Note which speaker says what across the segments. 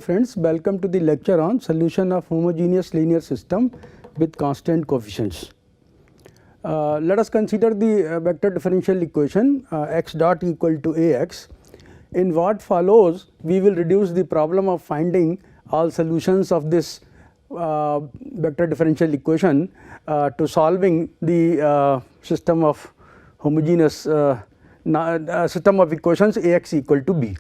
Speaker 1: friends, welcome to the lecture on solution of homogeneous linear system with constant coefficients. Let us consider the vector differential equation x dot equal to Ax. In what follows, we will reduce the problem of finding all solutions of this vector differential equation to solving the system of homogeneous system of equations Ax equal to B.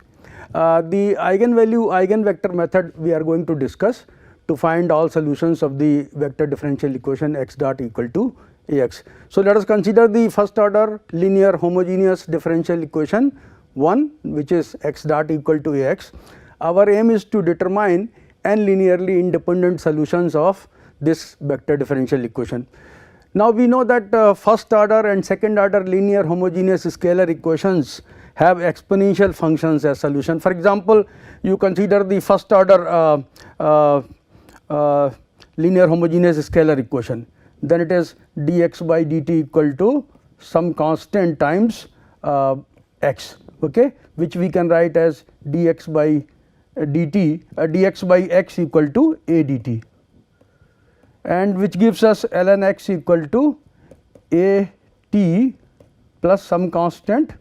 Speaker 1: The eigenvalue eigenvector method we are going to discuss to find all solutions of the vector differential equation x dot equal to Ax. So, let us consider the first order linear homogeneous differential equation 1, which is x dot equal to Ax. Our aim is to determine n linearly independent solutions of this vector differential equation. Now, we know that first order and second order linear homogeneous scalar equations have exponential functions as solution. For example, you consider the first order linear homogeneous scalar equation, then it is dx by dt equal to some constant times x, okay, which we can write as dx by dt dx by x equal to a dt, and which gives us ln x equal to a t plus some constant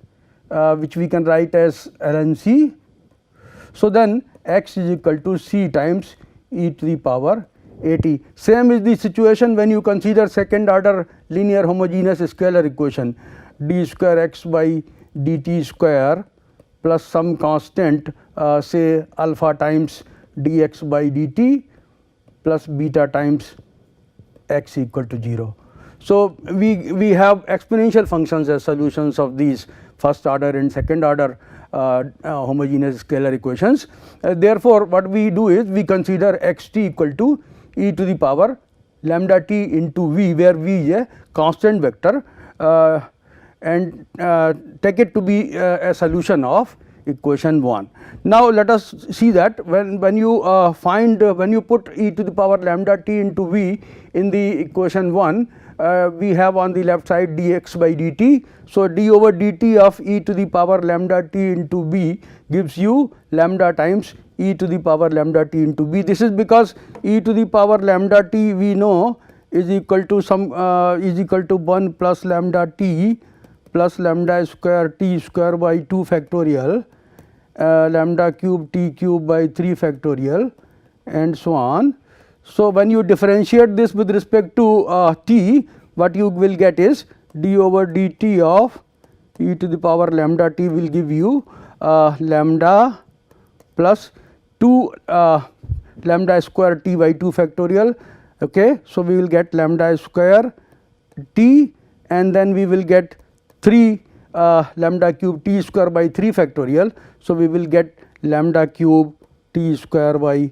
Speaker 1: which we can write as ln c. So, then x is equal to c times e to the power a t. Same is the situation when you consider second order linear homogeneous scalar equation d square x by dt square plus some constant say alpha times dx by dt plus beta times x equal to 0. So, we have exponential functions as solutions of these first order and second order homogeneous scalar equations. Therefore, what we do is we consider x t equal to e to the power lambda t into v, where v is a constant vector, and take it to be a solution of equation 1. Now, let us see that when you when you put e to the power lambda t into v in the equation 1, we have on the left side dx by dt. So, d over dt of e to the power lambda t into b gives you lambda times e to the power lambda t into b. This is because e to the power lambda t we know is equal to some is equal to 1 plus lambda t plus lambda square t square by 2 factorial lambda cube t cube by 3 factorial and so on. So, when you differentiate this with respect to t, what you will get is d over dt of e to the power lambda t will give you lambda plus 2 lambda square t by 2 factorial, okay. So, we will get lambda square t, and then we will get 3 lambda cube t square by 3 factorial. So, we will get lambda cube t square by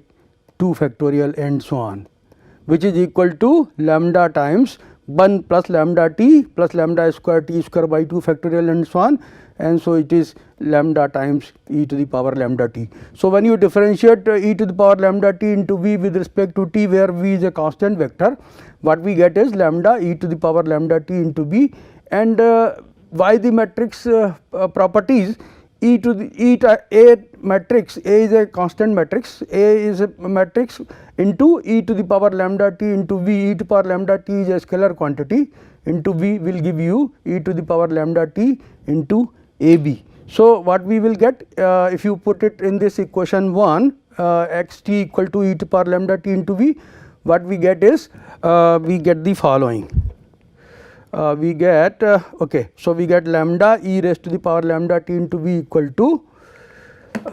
Speaker 1: 2 factorial and so on, which is equal to lambda times 1 plus lambda t plus lambda square t square by 2 factorial and so on, and so it is lambda times e to the power lambda t. So, when you differentiate e to the power lambda t into v with respect to t, where v is a constant vector, what we get is lambda e to the power lambda t into b, and by the matrix properties, e to the a matrix, a is a constant matrix, a is a matrix into e to the power lambda t into v, e to the power lambda t is a scalar quantity into v will give you e to the power lambda t into a b. So, what we will get if you put it in this equation 1 x t equal to e to the power lambda t into v, what we get is we get the following. We get okay. So, we get lambda e raised to the power lambda t into v equal to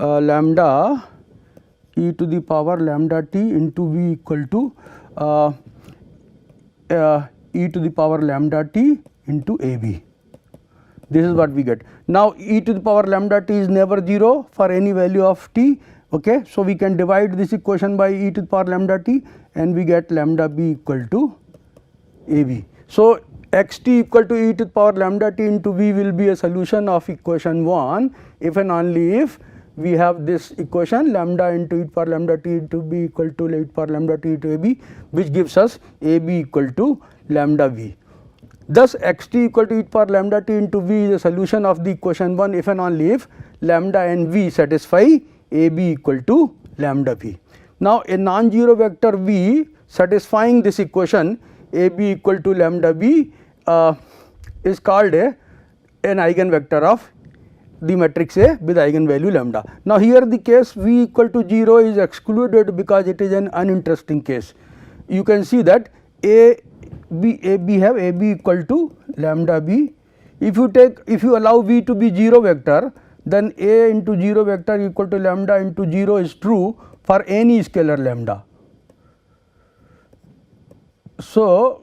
Speaker 1: lambda e to the power lambda t into v equal to e to the power lambda t into a b. This is what we get. Now, e to the power lambda t is never 0 for any value of t, okay. So, we can divide this equation by e to the power lambda t, and we get lambda b equal to a b. So, x t equal to e to the power lambda t into v will be a solution of equation 1 if and only if we have this equation lambda into e to the power lambda t into b equal to e to the power lambda t into a b, which gives us a b equal to lambda v. Thus, x t equal to e to the power lambda t into v is a solution of the equation 1 if and only if lambda and v satisfy a b equal to lambda v. Now, a non-zero vector v satisfying this equation a b equal to lambda v is called an eigenvector of the matrix A with eigenvalue lambda. Now, here the case v equal to 0 is excluded because it is an uninteresting case. You can see that a b have a b equal to lambda b. If you allow v to be 0 vector, then a into 0 vector equal to lambda into 0 is true for any scalar lambda. So,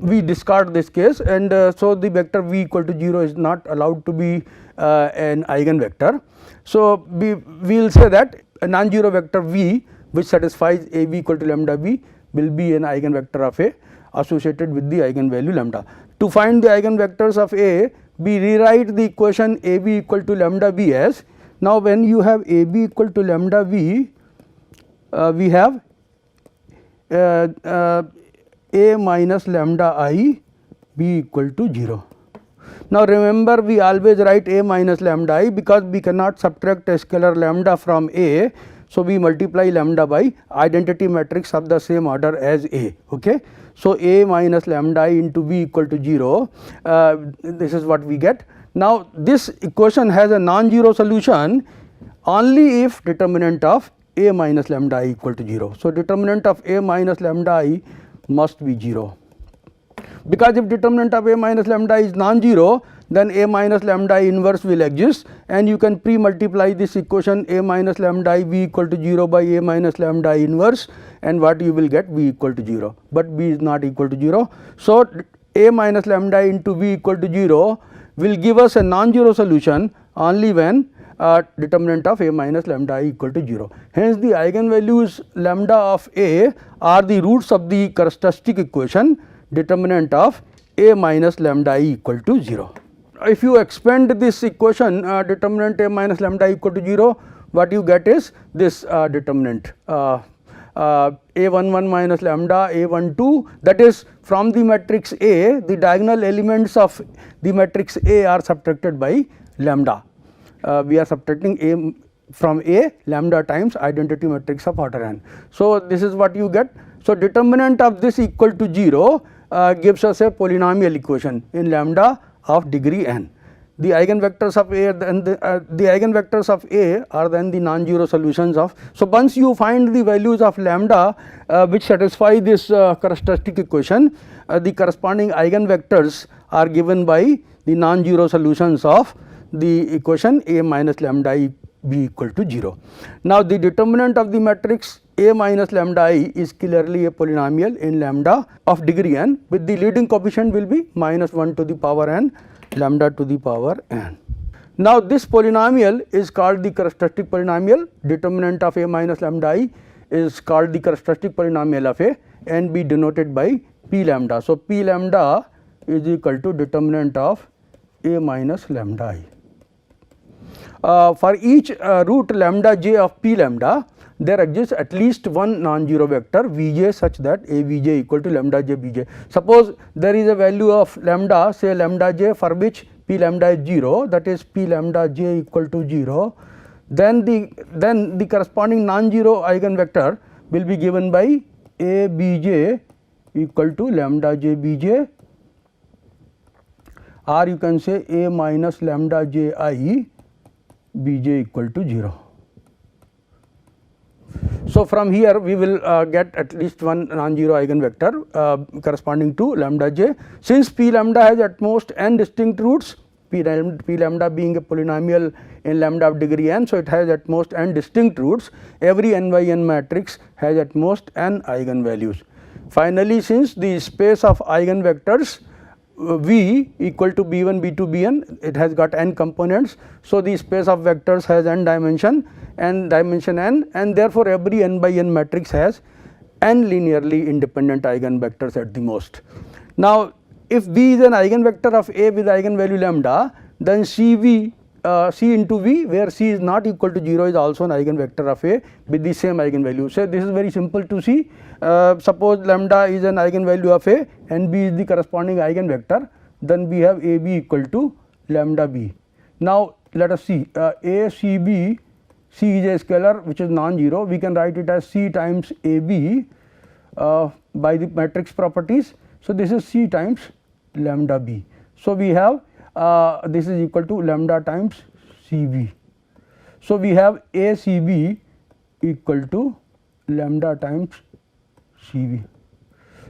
Speaker 1: we discard this case, and so the vector v equal to 0 is not allowed to be an eigenvector. So, we will say that a non-zero vector v which satisfies a b equal to lambda b will be an eigenvector of A associated with the eigenvalue lambda. To find the eigenvectors of A, we rewrite the equation a b equal to lambda b as, now when you have a b equal to lambda v, we have a minus lambda I b equal to 0. Now, remember we always write a minus lambda I because we cannot subtract a scalar lambda from A. So, we multiply lambda by identity matrix of the same order as A. Okay. So, a minus lambda I into b equal to 0, this is what we get. Now, this equation has a non-zero solution only if determinant of a minus lambda I equal to 0. So, determinant of a minus lambda I must be 0, because if determinant of a minus lambda is non-zero, then a minus lambda I inverse will exist, and you can pre-multiply this equation a minus lambda I b equal to 0 by a minus lambda I inverse, and what you will get b equal to 0, but b is not equal to 0. So, a minus lambda I into b equal to 0 will give us a non-zero solution only when determinant of a minus lambda I equal to 0. Hence, the eigenvalues lambda of A are the roots of the characteristic equation determinant of a minus lambda I equal to 0. If you expand this equation determinant a minus lambda I equal to 0, what you get is this determinant a11 minus lambda a12, that is from the matrix A, the diagonal elements of the matrix A are subtracted by lambda. We are subtracting a from A lambda times identity matrix of order n. So, this is what you get. So, determinant of this equal to 0 gives us a polynomial equation in lambda of degree n. The eigenvectors of A the eigenvectors of A are then the non-zero solutions of. So, once you find the values of lambda which satisfy this characteristic equation, the corresponding eigenvectors are given by the non-zero solutions of the equation a minus lambda I b equal to 0. Now, the determinant of the matrix a minus lambda I is clearly a polynomial in lambda of degree n, with the leading coefficient will be minus 1 to the power n lambda to the power n. Now, this polynomial is called the characteristic polynomial. Determinant of a minus lambda I is called the characteristic polynomial of A and be denoted by p lambda. So, p lambda is equal to determinant of a minus lambda I. For each root lambda j of p lambda, there exists at least one non-zero vector vj such that a vj equal to lambda j bj. Suppose there is a value of lambda, say lambda j, for which p lambda is 0, that is p lambda j equal to 0, then the corresponding non-zero eigenvector will be given by a bj equal to lambda j bj, or you can say a minus lambda j I bj equal to 0. So, from here we will get at least one non-zero eigenvector corresponding to lambda j. Since p lambda has at most n distinct roots, p lambda being a polynomial in lambda of degree n, so it has at most n distinct roots. Every n by n matrix has at most n eigenvalues. Finally, since the space of eigenvectors V equal to b1, b2, bn, it has got n components. So, the space of vectors has n dimension n, and therefore, every n by n matrix has n linearly independent eigenvectors at the most. Now, if V is an eigenvector of A with eigenvalue lambda, then C into V, where C is not equal to 0, is also an eigenvector of A with the same eigenvalue. So, this is very simple to see. Suppose lambda is an eigenvalue of A and B is the corresponding eigenvector, then we have A B equal to lambda B. Now, let us see A C B C is a scalar which is non-zero, we can write it as C times AB by the matrix properties. So, this is C times lambda B. So, we have this is equal to lambda times CB. So, we have ACB equal to lambda times CB.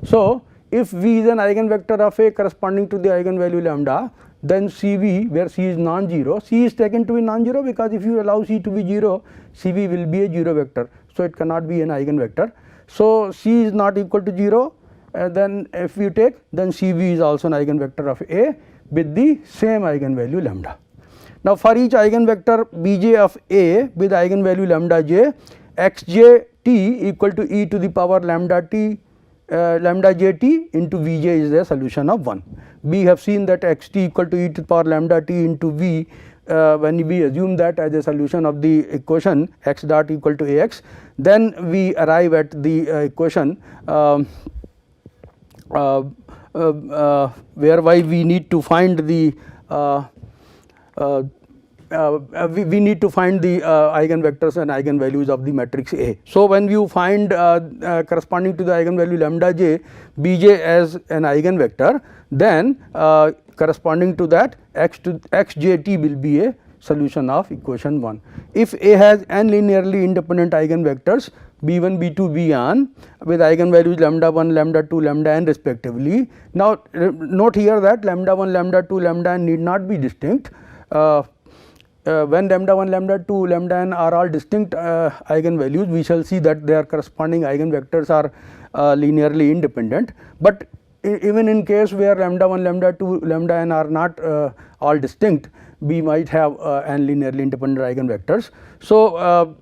Speaker 1: So, if V is an eigenvector of A corresponding to the eigenvalue lambda, then CV, where C is non-zero, C is taken to be non-zero, because if you allow C to be 0, CV will be a 0 vector. So, it cannot be an eigenvector. So, C is not equal to 0, then if you take, then CV is also an eigenvector of A with the same eigenvalue lambda. Now, for each eigenvector Bj of A with eigenvalue lambda j, xj t equal to e to the power lambda t lambda jt into Vj is the solution of 1. We have seen that xt equal to e to the power lambda t into V, when we assume that as a solution of the equation x dot equal to Ax, then we arrive at the equation whereby we need to find the we need to find the eigenvectors and eigenvalues of the matrix A. So, when you find corresponding to the eigenvalue lambda j Bj as an eigenvector, then corresponding to that xjt will be a solution of equation 1. If A has n linearly independent eigenvectors b1, b2, bn with eigenvalues lambda 1, lambda 2, lambda n respectively. Now, note here that lambda 1, lambda 2, lambda n need not be distinct. When lambda 1, lambda 2, lambda n are all distinct eigenvalues, we shall see that their corresponding eigenvectors are linearly independent. But even in case where lambda 1, lambda 2, lambda n are not all distinct, we might have n linearly independent eigenvectors. So,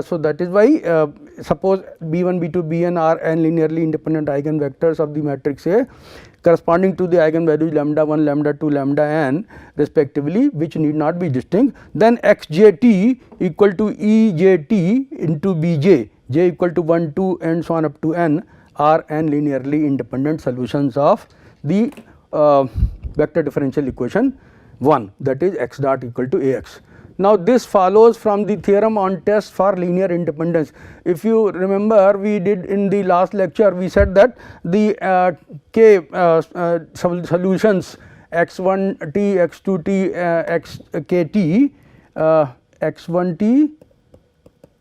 Speaker 1: so that is why suppose b1, b2, bn are n linearly independent eigenvectors of the matrix A corresponding to the eigenvalues lambda 1, lambda 2, lambda n respectively, which need not be distinct, then xjt equal to ejt into bj, j equal to 1, 2 and so on up to n are n linearly independent solutions of the vector differential equation 1, that is x dot equal to Ax. Now, this follows from the theorem on test for linear independence. If you remember, we did in the last lecture, we said that the k solutions x1 t, x2 t, xkt, x1 t,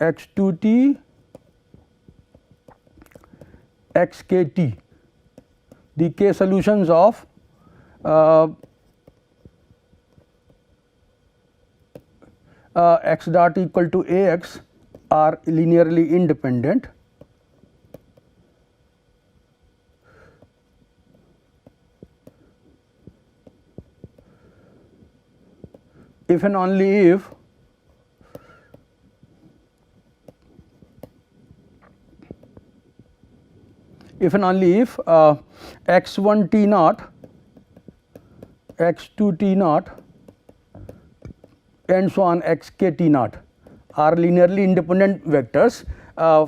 Speaker 1: x2 t, xkt, the k solutions of x dot equal to Ax are linearly independent if and only if x1 t naught, x2 t naught and so on xk t naught are linearly independent vectors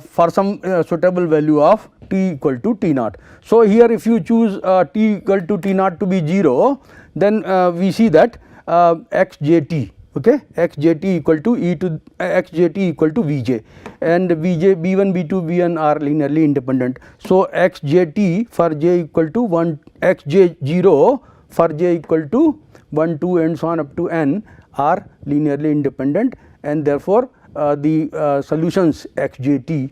Speaker 1: for some suitable value of t equal to t naught. So, here if you choose t equal to t naught to be 0, then we see that xjt, okay, xjt equal to e to xjt equal to vj, and vj b1, b2, bn are linearly independent. So, xjt for j equal to 1, xj0 for j equal to 1, 2 and so on up to n are linearly independent, and therefore, the solutions xjt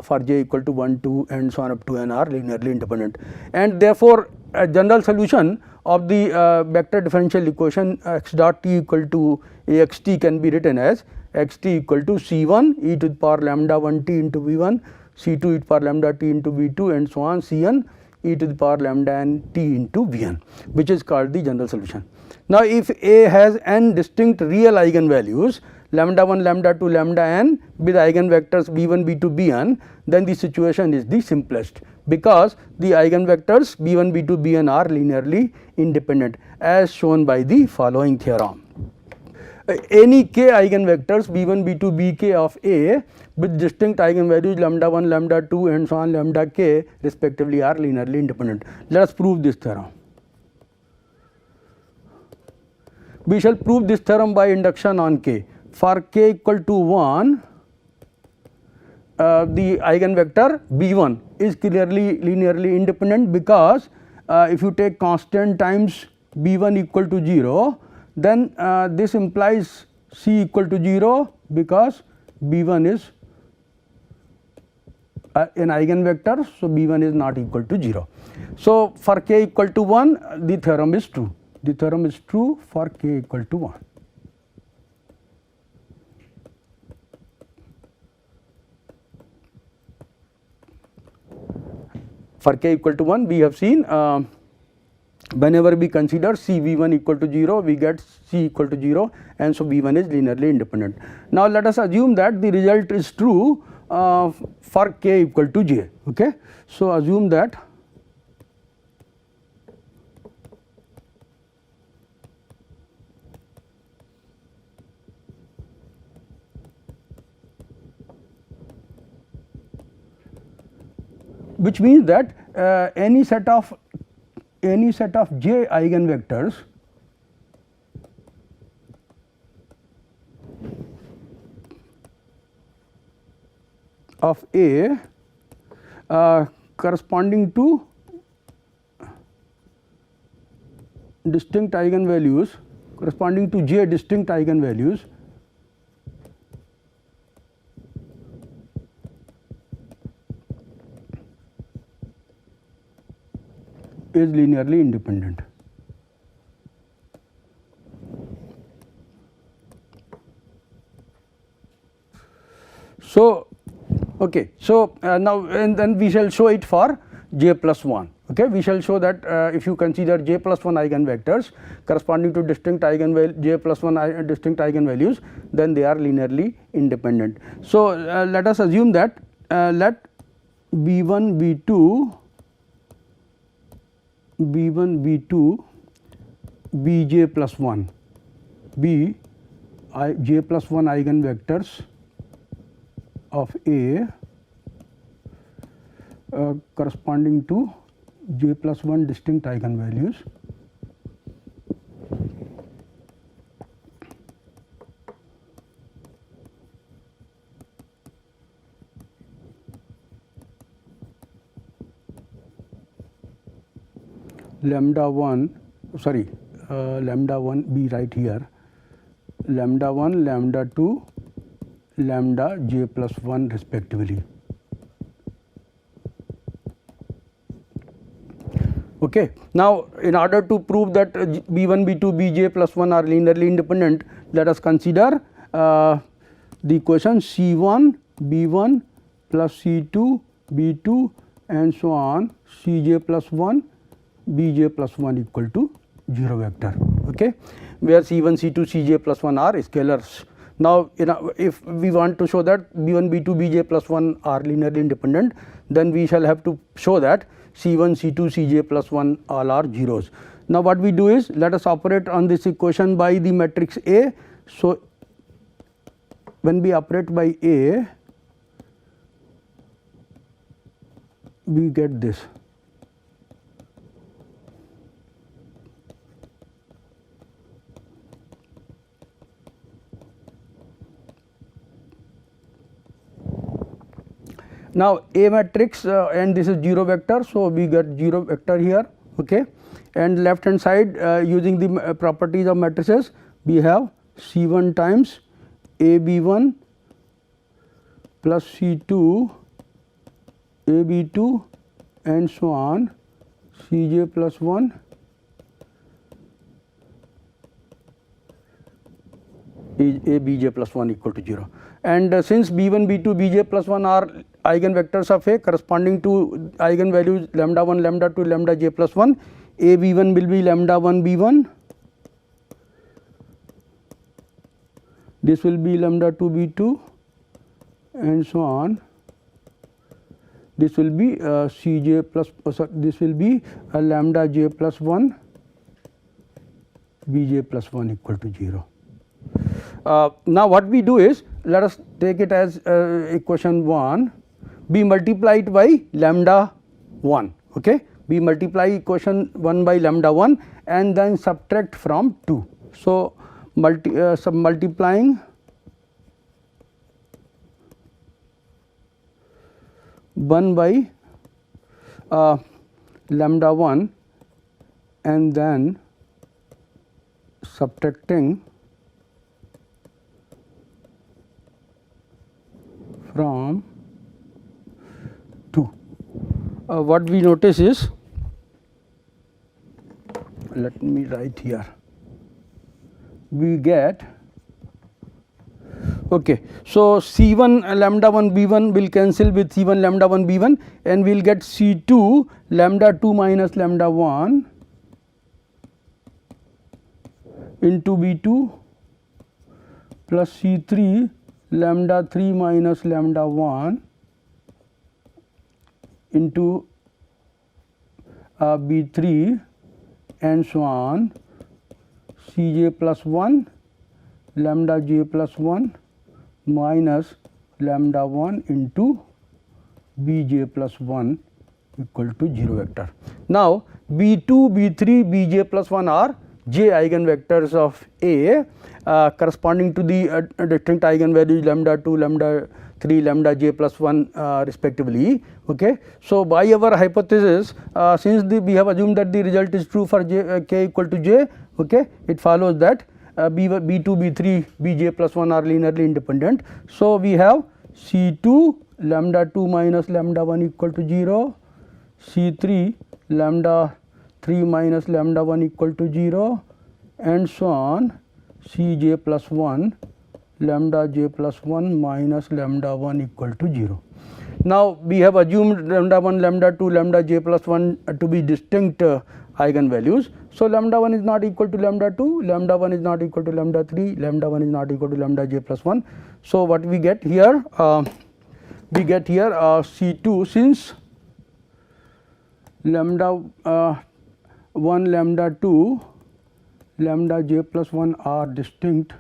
Speaker 1: for j equal to 1, 2 and so on up to n are linearly independent, and therefore, a general solution of the vector differential equation x dot t equal to axt can be written as xt equal to c1 e to the power lambda 1 t into v1, c2 e to the power lambda t into v2 and so on, cn e to the power lambda n t into vn, which is called the general solution. Now, if A has n distinct real eigenvalues lambda 1, lambda 2, lambda n with eigenvectors b1, b2, bn, then the situation is the simplest, because the eigenvectors b1, b2, bn are linearly independent as shown by the following theorem. Any k eigenvectors b1, b2, bk of A with distinct eigenvalues lambda 1, lambda 2 and so on lambda k respectively are linearly independent. Let us prove this theorem. We shall prove this theorem by induction on k. for k equal to 1, the eigenvector b1 is clearly linearly independent, because if you take constant times b1 equal to 0, then this implies c equal to 0, because b1 is an eigenvector. So, b1 is not equal to 0. So, for k equal to 1, the theorem is true. The theorem is true for k equal to 1. For k equal to 1, we have seen whenever we consider c v1 equal to 0, we get c equal to 0, and so b1 is linearly independent. Now, let us assume that the result is true for k equal to j. Okay. So, assume that which means that any set of j eigenvectors of A corresponding to distinct eigenvalues, corresponding to j distinct eigenvalues is linearly independent. So, okay. So, now and then we shall show it for j plus 1. Okay. We shall show that if you consider j plus 1 eigenvectors corresponding to distinct j plus 1 distinct eigenvalues, then they are linearly independent. So, let us assume that let b1 b2 b2 bj plus 1 be j plus 1 eigenvectors of A corresponding to j plus 1 distinct eigenvalues lambda 1 be right here, lambda 1 lambda 2 lambda j plus 1 respectively. Okay. Now, in order to prove that b1 b2 bj plus 1 are linearly independent, let us consider the equation c1 b1 plus c2 b2 and so on cj plus 1 bj plus 1 equal to 0 vector, okay, where c1 c2 cj plus 1 are scalars. Now, if we want to show that b1 b2 bj plus 1 are linearly independent, then we shall have to show that c1 c2 cj plus 1 all are zeros. Now, what we do is, let us operate on this equation by the matrix A. So, when we operate by A, we get this. Now, A matrix and this is 0 vector. So, we get 0 vector here, okay, and left hand side using the properties of matrices, we have C1 times AB1 plus C2 AB2 and so on Cj plus 1 is A bj plus 1 equal to 0. And since b1 b2 bj plus 1 are eigenvectors of A corresponding to eigenvalues lambda 1 lambda 2 lambda j plus 1, A b1 will be lambda 1 b1, this will be lambda 2 b2 and so on, this will be Cj plus this will be lambda j plus 1 bj plus 1 equal to 0. Now, what we do is, let us take it as equation 1, we multiply it by lambda 1, okay. We multiply equation 1 by lambda 1 and then subtract from 2. So, multiplying 1 by lambda 1 and then subtracting from 2. What we notice is, let me write here, we get, okay, so C1 lambda 1 B1 will cancel with C1 lambda 1 B1 and we will get C2 lambda 2 minus lambda 1 into B2 plus C3 lambda 3 minus lambda 1 into B3 and so on, Cj plus 1 lambda j plus 1 minus lambda 1 into Bj plus 1 equal to 0 vector. Now, B2, B3, Bj plus 1 are j eigenvectors of A corresponding to the distinct eigenvalues lambda 2, lambda 3, lambda j plus 1 respectively. Okay. So, by our hypothesis, since we have assumed that the result is true for j, k equal to j, okay, it follows that B2, B3, Bj plus 1 are linearly independent. So, we have C2 lambda 2 minus lambda 1 equal to 0, C3 lambda 3 minus lambda 1 equal to 0 and so on, Cj plus 1 lambda j plus 1 minus lambda 1 equal to 0. Now, we have assumed lambda 1, lambda 2, lambda j plus 1 to be distinct eigenvalues. So, lambda 1 is not equal to lambda 2, lambda 1 is not equal to lambda 3, lambda 1 is not equal to lambda j plus 1. So, what we get here? We get here C2, since lambda 1, lambda 2, lambda j plus 1 are distinct,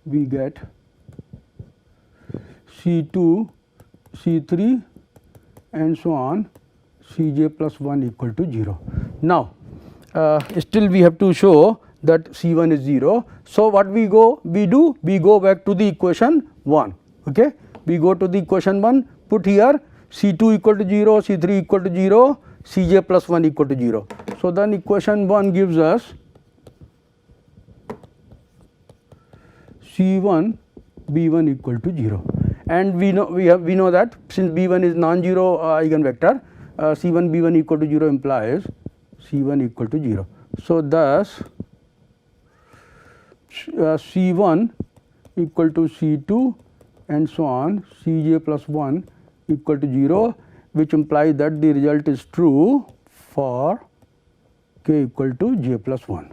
Speaker 1: we get C2, C3 and so on, Cj plus 1 equal to 0. Now, still we have to show that C1 is 0. So, what we do? We go back to the equation 1. Okay? We go to the equation 1, put here C2 equal to 0, C3 equal to 0, Cj plus 1 equal to 0. So, then equation 1 gives us C1 B1 equal to 0, and we know that since B1 is non-zero eigenvector, C1 B1 equal to 0 implies C1 equal to 0. So, thus C1 equal to C2 and so on, Cj plus 1 equal to 0, which implies that the result is true for k equal to j plus 1.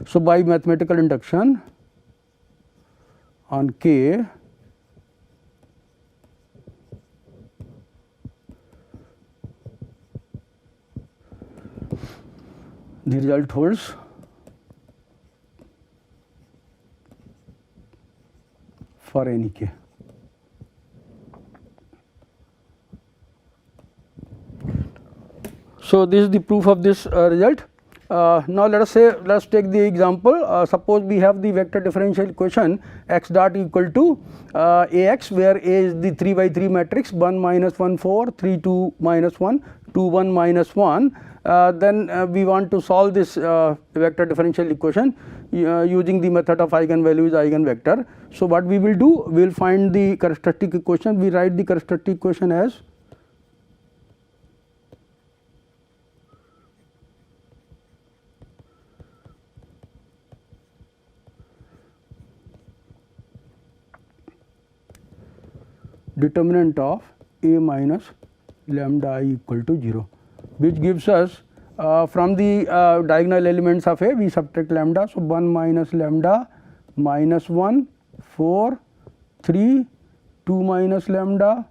Speaker 1: So, by mathematical induction on k, the result holds for any k. So, this is the proof of this result. Now, let us take the example. Suppose we have the vector differential equation x dot equal to Ax, where A is the 3 by 3 matrix 1 minus 1 4, 3 2 minus 1, 2 1 minus 1. Then we want to solve this vector differential equation using the method of eigenvalues eigenvector. So, what we will do? We will find the characteristic equation. We write the characteristic equation as determinant of A minus lambda I equal to 0, which gives us from the diagonal elements of A we subtract lambda. So, 1 minus lambda minus 1 4 3 2 minus lambda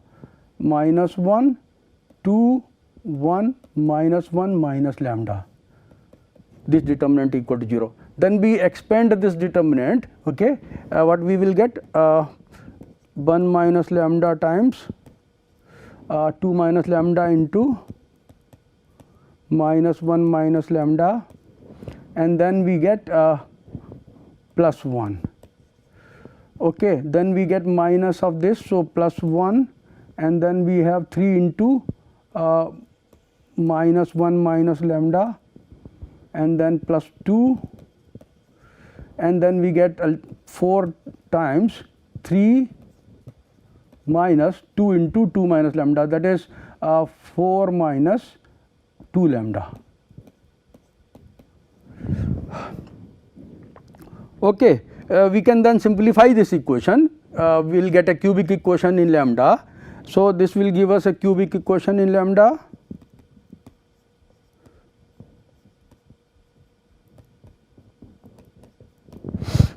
Speaker 1: minus 1 2 1 minus 1 minus lambda, this determinant equal to 0. Then we expand this determinant. Okay, what we will get? 1 minus lambda times 2 minus lambda into minus 1 minus lambda and then we get plus 1. Okay, then we get minus of this, so plus 1, and then we have 3 into minus 1 minus lambda, and then plus 2, and then we get 4 times 3 minus 2 into 2 minus lambda, that is 4 minus 2 lambda. Okay, we can then simplify this equation. We will get a cubic equation in lambda. So, this will give us a cubic equation in lambda.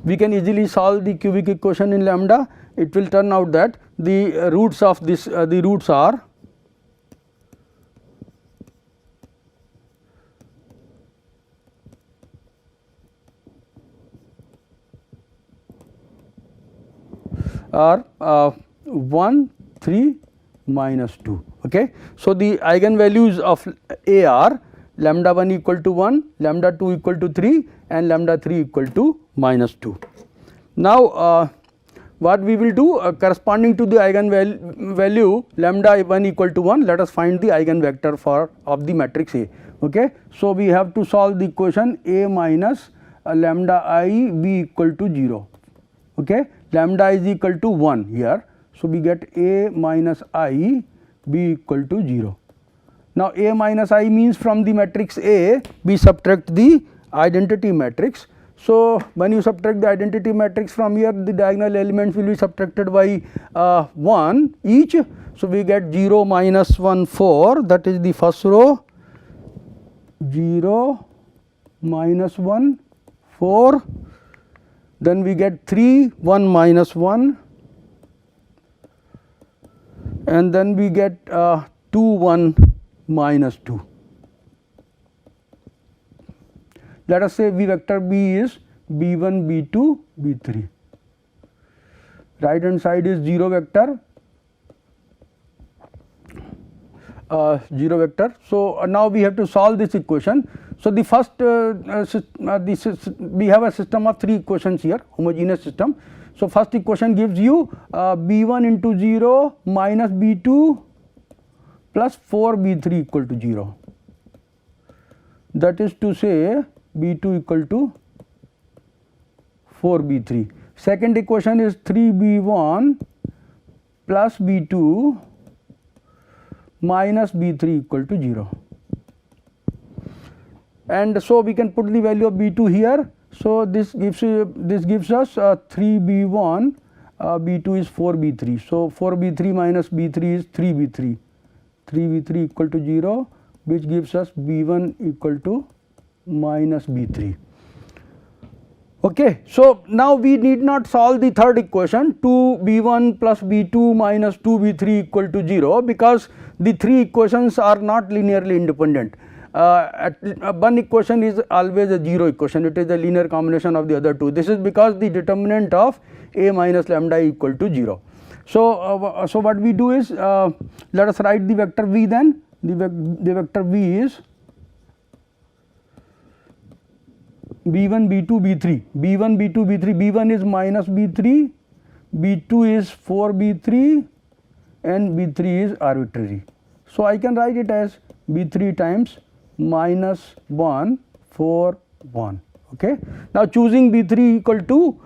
Speaker 1: We can easily solve the cubic equation in lambda. It will turn out that the roots of this the roots are are 1, 3, minus 2. Okay. So, the eigenvalues of A are lambda 1 equal to 1, lambda 2 equal to 3, and lambda 3 equal to minus 2. Now, what we will do corresponding to the eigenvalue lambda 1 equal to 1, let us find the eigenvector for of the matrix A. Okay. So, we have to solve the equation A minus lambda I b equal to 0. Okay. Lambda is equal to 1 here. So, we get A minus I b equal to 0. Now, A minus I means from the matrix A we subtract the identity matrix. So, when you subtract the identity matrix from here, the diagonal elements will be subtracted by 1 each. So, we get 0 minus 1 4, that is the first row, 0 minus 1 4, then we get 3 1 minus 1, and then we get 2 1 minus 2. Let us say V vector B is B1, B2, B3. Right hand side is 0 vector, 0 vector. So, now we have to solve this equation. So, the first we have a system of 3 equations here, homogeneous system. So, first equation gives you B1 into 0 minus B2 plus 4 B3 equal to 0. That is to say B2 equal to 4 B3. Second equation is 3 B1 plus B2 minus B3 equal to 0. And so, we can put the value of B2 here. So, this gives us 3 B1, B2 is 4 B3. So, 4 B3 minus B3 is 3 B3, 3 B3 equal to 0, which gives us B1 equal to minus B3. Okay. So, now we need not solve the third equation 2 B1 plus B2 minus 2 B3 equal to 0, because the 3 equations are not linearly independent. One equation is always a 0 equation, it is a linear combination of the other two. This is because the determinant of A minus lambda equal to 0. So, so what we do is let us write the vector V then. The vector V is B1, B2, B3, B1, B2, B3, B1 is minus B3, B2 is 4 B3, and B3 is arbitrary. So, I can write it as B3 times minus 1 4 1. Okay. Now, choosing B3 equal to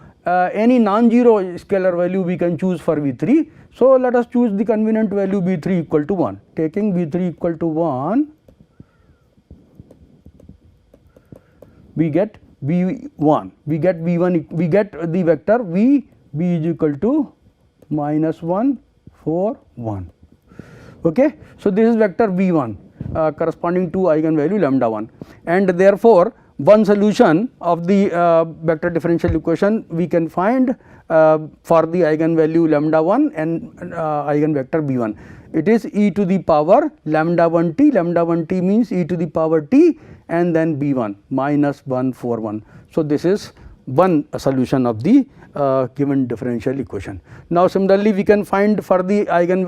Speaker 1: any non-zero scalar value we can choose for V3. So, let us choose the convenient value B3 equal to 1. Taking B3 equal to 1, we get B1, we get V1, we get the vector V B is equal to minus 1 4 1. Okay. So, this is vector V1 corresponding to eigenvalue lambda 1, and therefore, one solution of the vector differential equation we can find for the eigenvalue lambda 1 and eigenvector B1. It is e to the power lambda 1 t, lambda 1 t means e to the power t, and then B1 minus 1 4 1. So, this is one solution of the given differential equation. Now similarly we can find for the eigen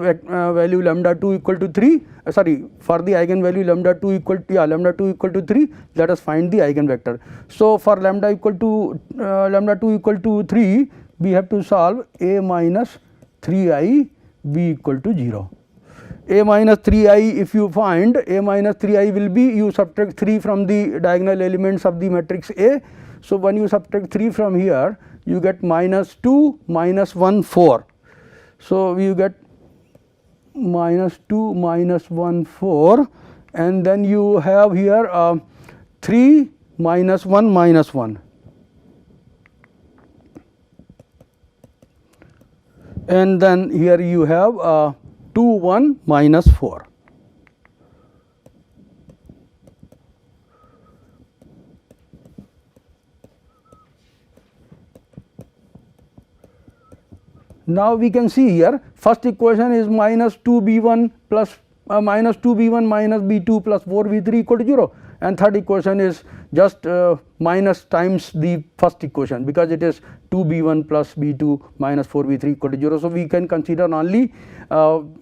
Speaker 1: value lambda 2 equal to 3, for the eigenvalue lambda 2 equal to 3, let us find the eigenvector. So for lambda 2 equal to 3, we have to solve a minus 3i b equal to 0. A minus 3i, if you find a minus 3i will be, you subtract 3 from the diagonal elements of the matrix A. So when you subtract 3 from here, you get minus 2 minus 1 4. So you get minus 2 minus 1 4, and then you have here 3 minus 1 minus 1, and then here you have 2 1 minus 4. Now we can see here first equation is minus 2b1 plus minus 2b1 minus b2 plus 4b3 equal to 0, and third equation is just minus times the first equation, because it is 2b1 plus b2 minus 4b3 equal to 0. So we can consider only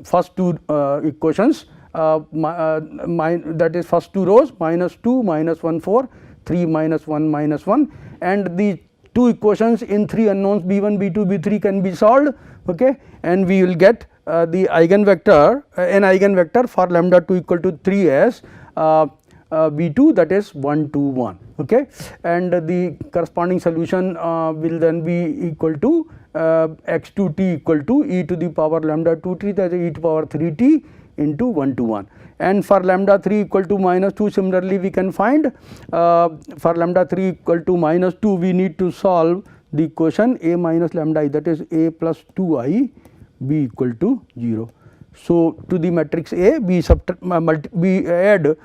Speaker 1: first two equations, that is first two rows, minus 2 minus 1 4, 3 minus 1 minus 1, and the two equations in 3 unknowns b1 b2 b3 can be solved, okay, and we will get the eigenvector, an eigenvector for lambda 2 equal to 3 as b2, that is 1 2 1, okay, and the corresponding solution will then be equal to x2t equal to e to the power lambda 2t, that is e to power 3t into 1 to 1. And for lambda 3 equal to minus 2, similarly we can find for lambda 3 equal to minus 2, we need to solve the equation a minus lambda I, that is a plus 2i b equal to 0. So to the matrix A, we add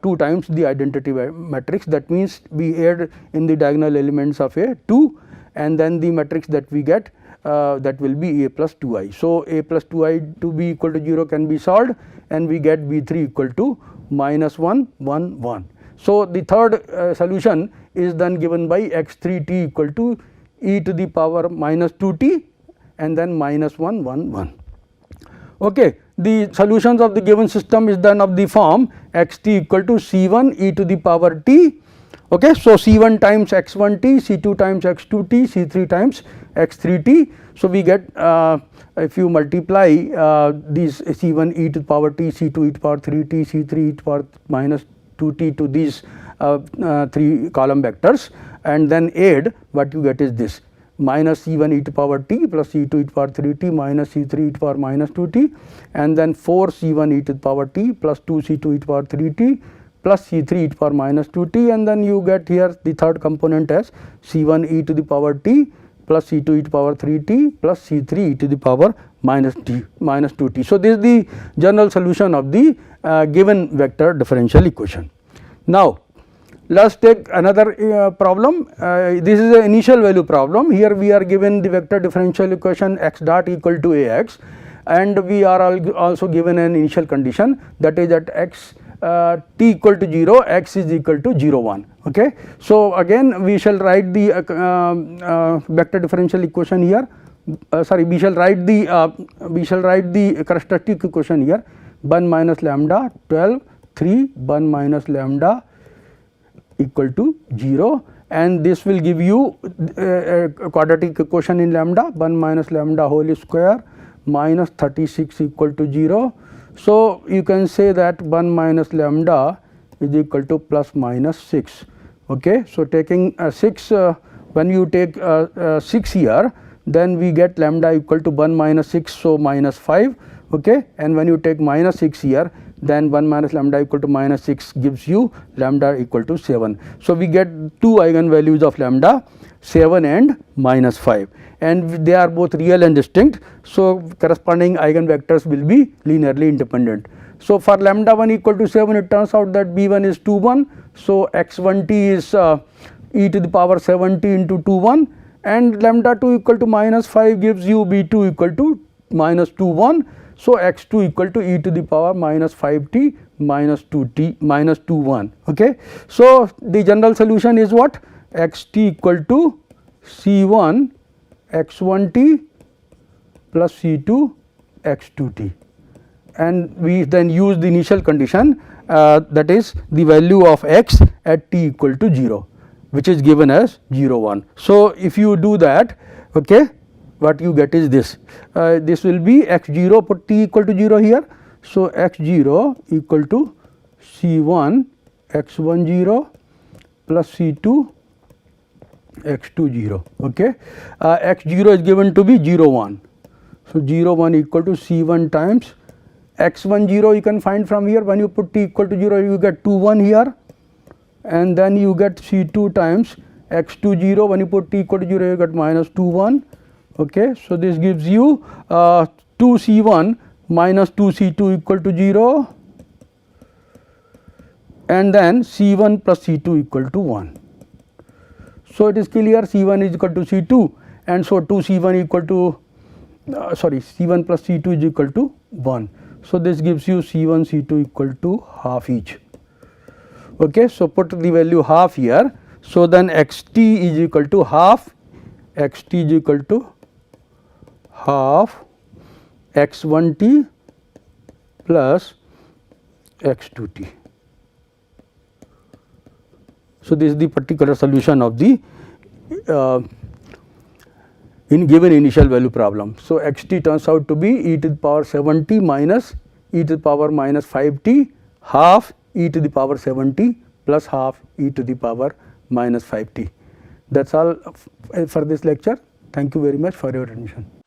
Speaker 1: 2 times the identity matrix, that means we add in the diagonal elements of A 2, and then the matrix that we get that will be a plus 2i. So a plus 2i to b equal to 0 can be solved, and we get b3 equal to minus 1 1 1. So the third solution is then given by x3t equal to e to the power minus 2t and then minus 1 1 1. Okay. The solutions of the given system is then of the form xt equal to c1 e to the power t. Okay. So c1 times x1t, c2 times x2t, c3 times x3t. So we get if you multiply these c1 e to the power t, c2 e to the power 3t, c3 e to the power minus 2t to these 3 column vectors, and then add, what you get is this minus c1 e to the power t plus c2 e to the power 3t minus c3 e to the power minus 2t, and then 4 c1 e to the power t plus 2 c2 e to the power 3t plus c3 e to the power minus 2t, and then you get here the third component as c1 e to the power t plus c2 e to the power 3t plus c3 e to the power minus 2t. So this is the general solution of the given vector differential equation. Now let us take another problem. This is an initial value problem. Here we are given the vector differential equation x dot equal to ax, and we are also given an initial condition, that is at x t equal to 0, x is equal to 0 1. Okay. So again we shall write the vector differential equation here. We shall write the characteristic equation here, 1 minus lambda 12 3 1 minus lambda equal to 0, and this will give you a quadratic equation in lambda, 1 minus lambda whole square minus 36 equal to 0. So you can say that 1 minus lambda is equal to plus minus 6. Okay. So taking 6, when you take 6 here, then we get lambda equal to 1 minus 6, so minus 5. Okay. And when you take minus 6 here, then 1 minus lambda equal to minus 6 gives you lambda equal to 7. So we get two eigenvalues of lambda, 7 and minus 5, and they are both real and distinct. So corresponding eigenvectors will be linearly independent. So for lambda 1 equal to 7, it turns out that b1 is 2 1. So x1t is e to the power 7t into 2 1, and lambda 2 equal to minus 5 gives you b2 equal to minus 2 1. So x2 equal to e to the power minus 5t minus 2t minus 2 1. Okay. So the general solution is what? Xt equal to c1 x1 t plus C2 x2 t, and we then use the initial condition, that is the value of x at t equal to 0, which is given as 0 1. So, if you do that, okay, what you get is this, this will be x0, put t equal to 0 here. So, x0 equal to C1 x1 0 plus C2 x2 0, okay. X0 is given to be 0 1. So, 0 1 equal to C1 times x1 0 you can find from here, when you put t equal to 0 you get 2 1 here, and then you get C2 times x2 0, when you put t equal to 0 you get minus 2 1, okay. So, this gives you 2 C1 minus 2 C2 equal to 0, and then C1 plus C2 equal to 1. So, it is clear C1 is equal to C2, and so 2 C1 equal to C1 plus C2 is equal to 1. So, this gives you C1 C2 equal to half each, okay. So, put the value half here. So, then xt is equal to half, xt is equal to half x1 t plus x2 t. So, this is the particular solution of the in given initial value problem. So, xt turns out to be e to the power 7t minus e to the power minus 5t, half e to the power 7t plus half e to the power minus 5t. That is all for this lecture. Thank you very much for your attention.